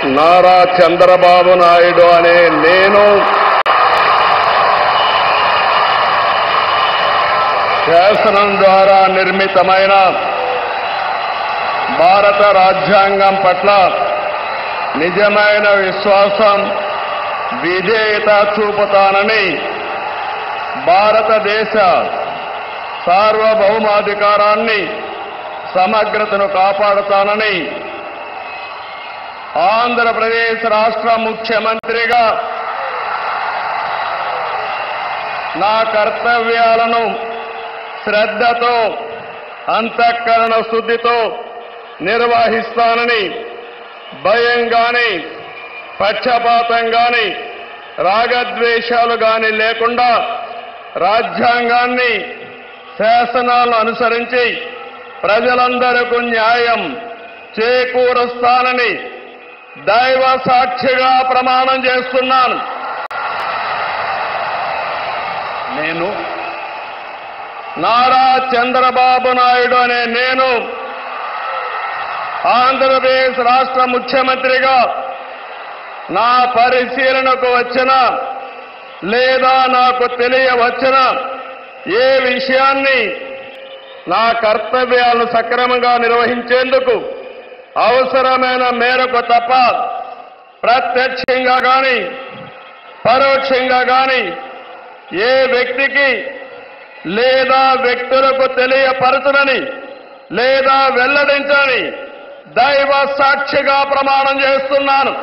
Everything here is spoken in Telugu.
నారా చంద్రబాబు నాయుడు అనే నేను శాసనం ద్వారా నిర్మితమైన భారత రాజ్యాంగం పట్ల నిజమైన విశ్వాసం, విధేయత చూపుతానని, భారతదేశ సార్వభౌమాధికారాన్ని, సమగ్రతను కాపాడుతానని ఆంధ్రప్రదేశ్ రాష్ట్ర ముఖ్యమంత్రిగా నా కర్తవ్యాలను శ్రద్ధతో, అంతఃకరణ శుద్ధితో నిర్వహిస్తానని, భయం గాని, పక్షపాతం గాని, రాగద్వేషాలు గాని లేకుండా రాజ్యాంగాన్ని, శాసనాలను అనుసరించి ప్రజలందరికీ న్యాయం చేకూరుస్తానని దైవ సాక్షిగా ప్రమాణం చేస్తున్నాను. నేను నారా చంద్రబాబు నాయుడు అనే నేను ఆంధ్రప్రదేశ్ రాష్ట్ర ముఖ్యమంత్రిగా నా పరిశీలనకు వచ్చిన లేదా నాకు తెలియవచ్చిన ఏ విషయాన్ని నా కర్తవ్యాలను సక్రమంగా నిర్వహించేందుకు అవసరమైన మేరకు తప్ప ప్రత్యక్షంగా గాని, పరోక్షంగా గాని ఏ వ్యక్తికి లేదా వ్యక్తులకు తెలియపరచనని లేదా వెల్లడించని దైవ సాక్షిగా ప్రమాణం చేస్తున్నాను.